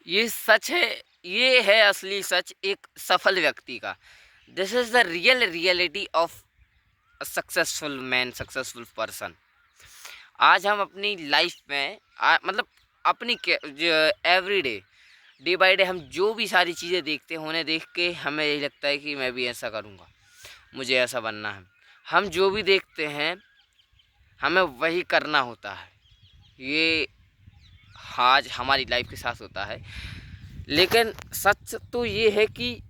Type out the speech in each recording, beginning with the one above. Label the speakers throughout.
Speaker 1: ये सच है, ये है असली सच एक सफल व्यक्ति का। This is the real reality of a successful man, successful person. आज हम अपनी लाइफ में मतलब अपनी every day, day by day हम जो भी सारी चीज़ें देखते हैं, उन्हें देख के हमें यही लगता है कि मैं भी ऐसा करूँगा, मुझे ऐसा बनना है। हम जो भी देखते हैं हमें वही करना होता है। ये आज हमारी लाइफ के साथ होता है। लेकिन सच तो ये है कि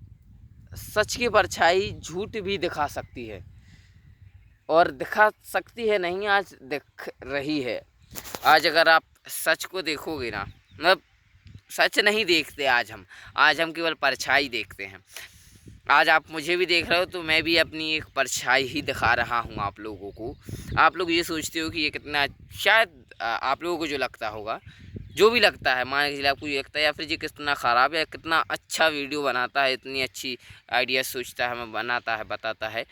Speaker 1: सच की परछाई झूठ भी दिखा सकती है, और दिखा सकती है नहीं, आज दिख रही है। आज अगर आप सच को देखोगे ना, मतलब सच नहीं देखते आज हम केवल परछाई देखते हैं। आज आप मुझे भी देख रहे हो तो मैं भी अपनी एक परछाई ही दिखा रहा हूँ आप लोगों को। आप लोग ये सोचते हो कि ये कितना, शायद आप लोगों को जो लगता होगा, जो भी लगता है, मान के चलिए आपको ये लगता है या फिर ये कितना ख़राब है, कितना अच्छा वीडियो बनाता है, इतनी अच्छी आइडिया सोचता है, हमें बनाता है, बताता है,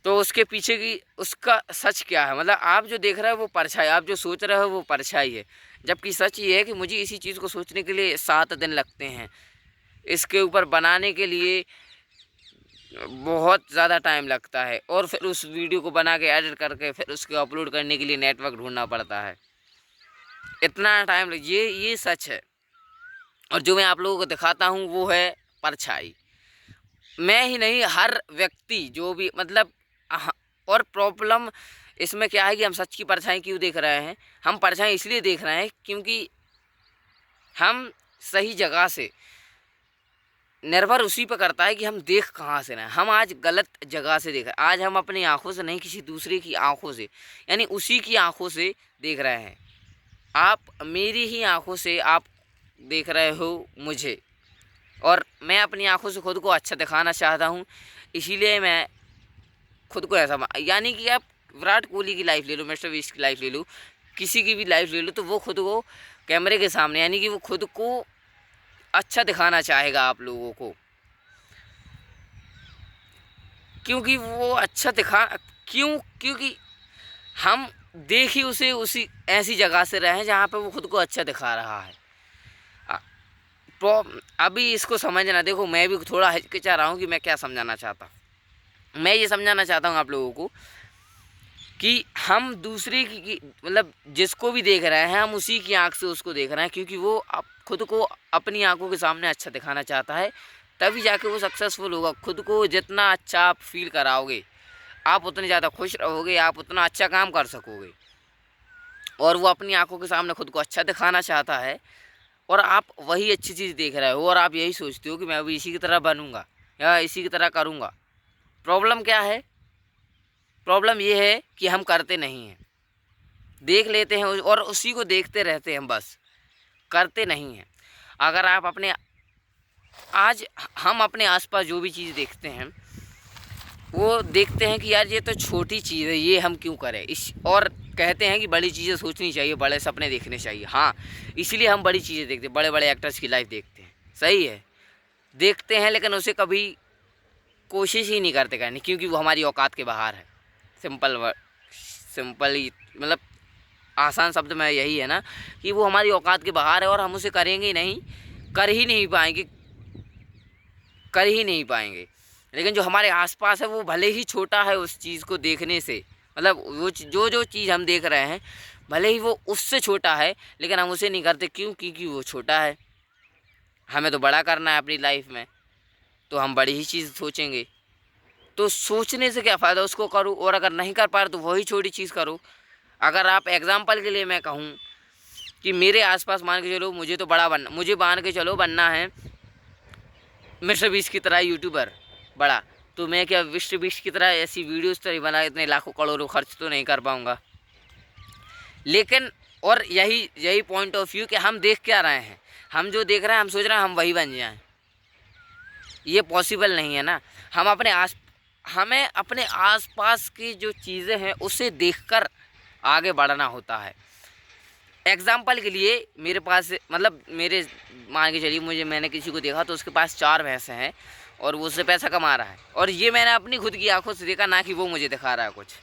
Speaker 1: तो उसके पीछे की उसका सच क्या है। मतलब आप जो देख रहे हो वो परछाई, आप जो सोच रहे हो वो परछाई है। जबकि सच ये है कि मुझे इसी चीज़ को सोचने के लिए 7 दिन लगते हैं, इसके ऊपर बनाने के लिए बहुत ज़्यादा टाइम लगता है, और फिर उस वीडियो को बना के एडिट करके फिर उसको अपलोड करने के लिए नेटवर्क ढूंढना पड़ता है। इतना टाइम ये सच है। और जो मैं आप लोगों को दिखाता हूँ वो है परछाई। मैं ही नहीं, हर व्यक्ति जो भी, मतलब और प्रॉब्लम इसमें क्या है कि हम सच की परछाई क्यों देख रहे हैं। हम परछाई इसलिए देख रहे हैं क्योंकि हम सही जगह से, निर्भर उसी पर करता है कि हम देख कहाँ से रहे हैं। हम आज गलत जगह से देख रहे हैं। आज हम अपनी आंखों से नहीं, किसी दूसरे की आंखों से, यानी उसी की आंखों से देख रहे हैं। आप मेरी ही आंखों से आप देख रहे हो मुझे, और मैं अपनी आंखों से खुद को अच्छा दिखाना चाहता हूँ, इसीलिए मैं खुद को ऐसा, यानी कि आप विराट कोहली की लाइफ ले लो, मिस्टर बीस्ट की लाइफ ले लो, किसी की भी लाइफ ले लो, तो वो खुद को कैमरे के सामने, यानी कि वो खुद को अच्छा दिखाना चाहेगा आप लोगों को, क्योंकि वो अच्छा दिखा, क्योंकि हम देख ही उसे उसी ऐसी जगह से रहे हैं जहाँ पे वो खुद को अच्छा दिखा रहा है। अभी इसको समझना, देखो मैं भी थोड़ा हिचकिचा रहा हूँ कि मैं क्या समझाना चाहता हूँ। मैं ये समझाना चाहता हूँ आप लोगों को कि हम दूसरे की मतलब जिसको भी देख रहे हैं, हम उसी की आंख से उसको देख रहे हैं, क्योंकि वो खुद को अपनी आंखों के सामने अच्छा दिखाना चाहता है, तभी जाके वो सक्सेसफुल होगा। खुद को जितना अच्छा आप फील कराओगे, आप उतने ज़्यादा खुश रहोगे, आप उतना अच्छा काम कर सकोगे। और वो अपनी आंखों के सामने खुद को अच्छा दिखाना चाहता है, और आप वही अच्छी चीज़ देख रहे हो, और आप यही सोचते हो कि मैं भी इसी की तरह बनूंगा या इसी की तरह करूंगा। प्रॉब्लम क्या है? प्रॉब्लम ये है कि हम करते नहीं हैं, देख लेते हैं और उसी को देखते रहते हैं, बस करते नहीं हैं। अगर आप अपने, आज हम अपने आसपास जो भी चीज़ देखते हैं, वो देखते हैं कि यार ये तो छोटी चीज़ है, ये हम क्यों करें इस, और कहते हैं कि बड़ी चीज़ें सोचनी चाहिए, बड़े सपने देखने चाहिए। हाँ, इसीलिए हम बड़ी चीज़ें देखते हैं, बड़े बड़े एक्टर्स की लाइफ देखते हैं, सही है, देखते हैं, लेकिन उसे कभी कोशिश ही नहीं करते करने, क्योंकि वो हमारी औकात के बाहर है। सिंपल वर्ड, सिंपल ही, मतलब आसान शब्द में यही है ना कि वो हमारी औकात के बाहर है, और हम उसे करेंगे नहीं, कर ही नहीं पाएंगे, कर ही नहीं पाएंगे। लेकिन जो हमारे आसपास है वो भले ही छोटा है उस चीज़ को देखने से, मतलब वो जो चीज़ हम देख रहे हैं भले ही वो उससे छोटा है, लेकिन हम उसे नहीं करते, क्यों? क्योंकि वो छोटा है। हमें तो बड़ा करना है अपनी लाइफ में, तो हम बड़ी ही चीज़ सोचेंगे। तो सोचने से क्या फ़ायदा, उसको करो, और अगर नहीं कर पा रहे तो वही छोटी चीज़ करो। अगर आप एग्ज़ाम्पल के लिए मैं कहूँ कि मेरे आसपास मान के चलो, मुझे तो बड़ा बनना, मुझे मान के चलो बनना है मिस्टर बीस्ट की तरह यूट्यूबर बड़ा, तो मैं क्या मिस्टर बीस्ट की तरह ऐसी वीडियोस तो नहीं बना, इतने लाखों करोड़ों खर्च तो नहीं कर पाऊँगा। लेकिन और यही पॉइंट ऑफ व्यू कि हम देख क्या रहे हैं, हम जो देख रहे हैं हम सोच रहे हैं हम वही बन जाएं, ये पॉसिबल नहीं है ना। हमें अपने आसपास की जो चीज़ें हैं उसे देखकर आगे बढ़ना होता है। एग्ज़ाम्पल के लिए मेरे पास, मतलब मेरे, मान के चलिए मैंने किसी को देखा तो उसके पास 4 भैंसें हैं और वो उससे पैसा कमा रहा है, और ये मैंने अपनी खुद की आंखों से देखा, ना कि वो मुझे दिखा रहा है कुछ।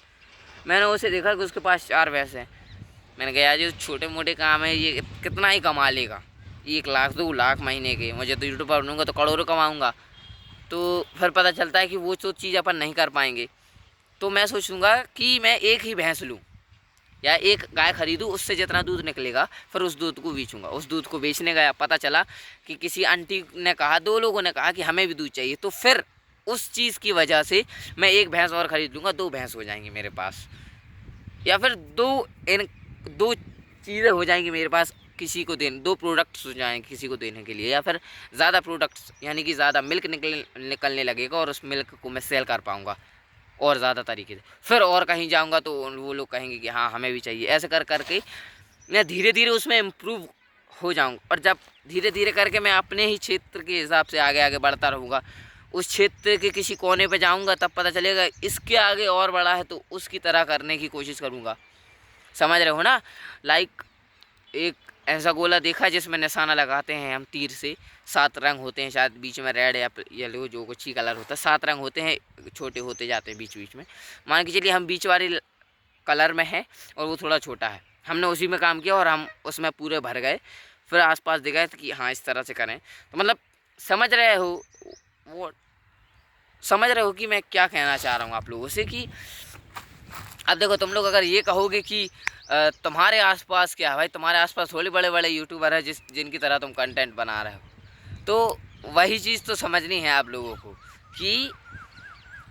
Speaker 1: मैंने उसे देखा कि उसके पास 4 भैंसें हैं। मैंने कहा यार ये छोटे मोटे काम है, ये कितना ही कमा लेगा, 1 लाख 2 लाख महीने के, मुझे तो यूट्यूब पर बनूँगा तो करोड़ों कमाऊँगा। तो फिर पता चलता है कि वो जो चीज़ अपन नहीं कर पाएंगे। तो मैं सोचूंगा कि मैं एक ही भैंस लूँ या एक गाय खरीदूँ, उससे जितना दूध निकलेगा फिर उस दूध को बेचूंगा। उस दूध को बेचने गया, पता चला कि किसी आंटी ने कहा, 2 लोगों ने कहा कि हमें भी दूध चाहिए, तो फिर उस चीज़ की वजह से मैं एक भैंस और ख़रीद लूँगा, 2 भैंस हो जाएंगी मेरे पास, या फिर 2 चीज़ें हो जाएंगी मेरे पास, किसी को देने 2 प्रोडक्ट्स हो जाएंगे किसी को देने के लिए, या फिर ज़्यादा प्रोडक्ट्स यानी कि ज़्यादा मिल्क निकलने लगेगा और उस मिल्क को मैं सेल कर पाऊँगा और ज़्यादा तरीके से। फिर और कहीं जाऊँगा तो वो लोग कहेंगे कि हाँ हमें भी चाहिए। ऐसे कर करके मैं धीरे धीरे उसमें इम्प्रूव हो जाऊँगा, और जब धीरे धीरे करके मैं अपने ही क्षेत्र के हिसाब से आगे आगे बढ़ता रहूँगा, उस क्षेत्र के किसी कोने पे जाऊँगा तब पता चलेगा इसके आगे और बड़ा है, तो उसकी तरह करने की कोशिश करूँगा। समझ रहे हो ना? लाइक एक ऐसा गोला देखा जिसमें निशाना लगाते हैं हम तीर से, 7 रंग होते हैं शायद, बीच में रेड या येलो जो कुछ ही कलर होता है, 7 रंग होते हैं, छोटे होते जाते हैं बीच बीच में। मान के चलिए हम बीच वाले कलर में हैं और वो थोड़ा छोटा है, हमने उसी में काम किया और हम उसमें पूरे भर गए, फिर आसपास दिखाए कि हाँ इस तरह से करें। तो मतलब समझ रहे हो, वो समझ रहे हो कि मैं क्या कहना चाह रहा हूँ आप लोगों से। कि अब देखो तुम लोग अगर ये कहोगे कि तुम्हारे आसपास क्या है भाई, तुम्हारे आसपास थोड़े बड़े बड़े यूट्यूबर हैं जिनकी तरह तुम कंटेंट बना रहे हो, तो वही चीज़ तो समझनी है आप लोगों को कि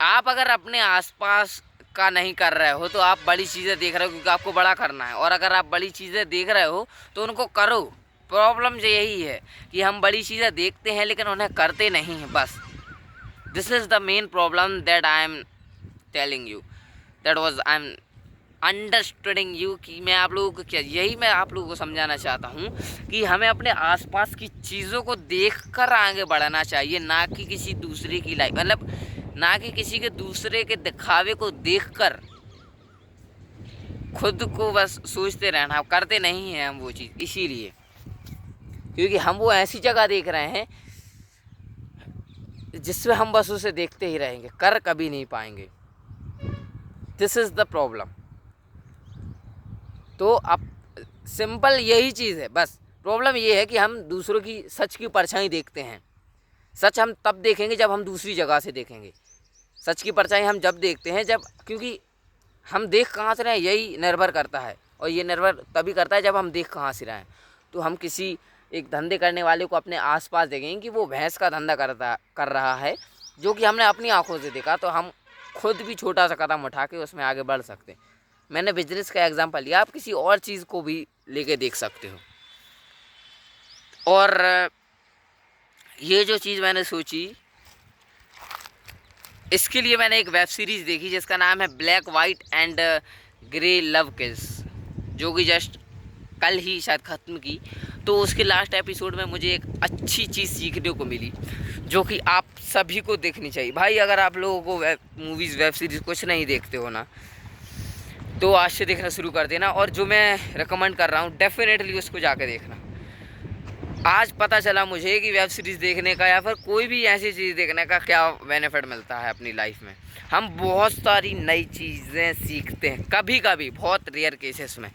Speaker 1: आप अगर अपने आसपास का नहीं कर रहे हो तो आप बड़ी चीज़ें देख रहे हो क्योंकि आपको बड़ा करना है, और अगर आप बड़ी चीज़ें देख रहे हो तो उनको करो। प्रॉब्लम यही है कि हम बड़ी चीज़ें देखते हैं लेकिन उन्हें करते नहीं हैं, बस this is the main problem that I am telling you, that was I am understanding you. कि मैं आप लोगों को क्या, यही मैं आप लोगों को समझाना चाहता हूँ कि हमें अपने आसपास की चीज़ों को देखकर आगे बढ़ना चाहिए, ना कि किसी दूसरे की लाइफ, मतलब ना कि किसी के दूसरे के दिखावे को देखकर खुद को बस सोचते रहना। करते नहीं हैं हम वो चीज़, इसीलिए क्योंकि हम वो ऐसी जगह देख रहे हैं जिसमें हम बस उसे देखते ही रहेंगे, कर कभी नहीं पाएंगे। This is the problem. तो अब सिंपल यही चीज़ है, बस प्रॉब्लम ये है कि हम दूसरों की सच की परछाई देखते हैं। सच हम तब देखेंगे जब हम दूसरी जगह से देखेंगे। सच की परछाई हम जब देखते हैं जब, क्योंकि हम देख कहाँ से रहे हैं यही निर्भर करता है, और ये निर्भर तभी करता है जब हम देख कहाँ से रहे हैं। तो हम किसी एक धंधे करने वाले को अपने आसपास देखेंगे कि वो भैंस का धंधा कर रहा है, जो कि हमने अपनी आंखों से देखा, तो हम खुद भी छोटा सा कदम उठा के उसमें आगे बढ़ सकते हैं। मैंने बिजनेस का एग्जांपल लिया, आप किसी और चीज़ को भी लेके देख सकते हो। और ये जो चीज़ मैंने सोची, इसके लिए मैंने एक वेब सीरीज़ देखी जिसका नाम है black white and grey love किस, जो कि जस्ट कल ही शायद ख़त्म की। तो उसके लास्ट एपिसोड में मुझे एक अच्छी चीज़ सीखने को मिली जो कि आप सभी को देखनी चाहिए। भाई अगर आप लोगों को मूवीज़ वेब सीरीज़ कुछ नहीं देखते हो ना, तो आज से देखना शुरू कर देना, और जो मैं रिकमेंड कर रहा हूँ डेफिनेटली उसको जाकर देखना। आज पता चला मुझे कि वेब सीरीज़ देखने का या फिर कोई भी ऐसी चीज़ देखने का क्या बेनिफिट मिलता है अपनी लाइफ में। हम बहुत सारी नई चीज़ें सीखते हैं, कभी कभी बहुत रेयर केसेस में,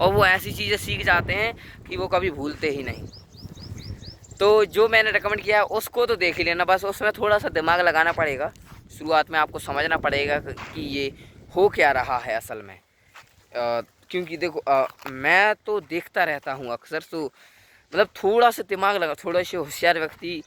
Speaker 1: और वो ऐसी चीज़ें सीख जाते हैं कि वो कभी भूलते ही नहीं। तो जो मैंने रिकमेंड किया है उसको तो देख ही लेना, बस उसमें थोड़ा सा दिमाग लगाना पड़ेगा। शुरुआत में आपको समझना पड़ेगा कि ये हो क्या रहा है असल में। क्योंकि देखो मैं तो देखता रहता हूँ अक्सर, तो मतलब थोड़ा सा दिमाग लगा, थोड़ा से होशियार व्यक्ति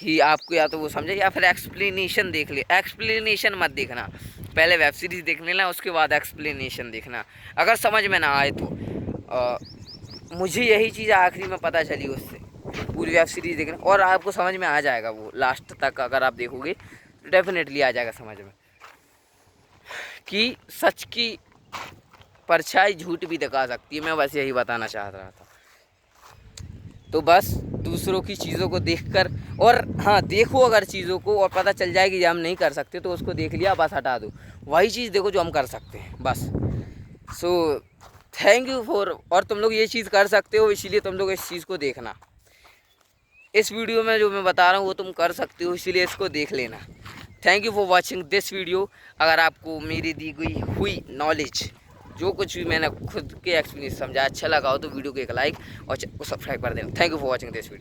Speaker 1: ही आपको या तो वो समझे या फिर एक्सप्लेनेशन देख ले। एक्सप्लेनेशन मत देखना, पहले वेब सीरीज़ देख लेना, उसके बाद एक्सप्लेनेशन देखना अगर समझ में ना आए तो। मुझे यही चीज़ आखिरी में पता चली उससे, पूरी वेब सीरीज़ देखना, और आपको समझ में आ जाएगा वो लास्ट तक अगर आप देखोगे तो डेफिनेटली आ जाएगा समझ में कि सच की परछाई झूठ भी दिखा सकती है। मैं बस यही बताना चाह रहा था। तो बस दूसरों की चीज़ों को देखकर, और हाँ देखो अगर चीज़ों को और पता चल जाएगी हम नहीं कर सकते तो उसको देख लिया, बस हटा दो, वही चीज़ देखो जो हम कर सकते हैं बस। सो थैंक यू फॉर, और तुम लोग ये चीज़ कर सकते हो, इसीलिए तुम लोग इस चीज़ को देखना। इस वीडियो में जो मैं बता रहा हूँ वो तुम कर सकते हो, इसीलिए इसको देख लेना। Thank you for watching this video. अगर आपको मेरी दी गई हुई नॉलेज जो कुछ भी मैंने खुद के एक्सपीरियंस समझा अच्छा लगा हो तो वीडियो को एक लाइक और सब्सक्राइब कर देना। Thank you for watching this video.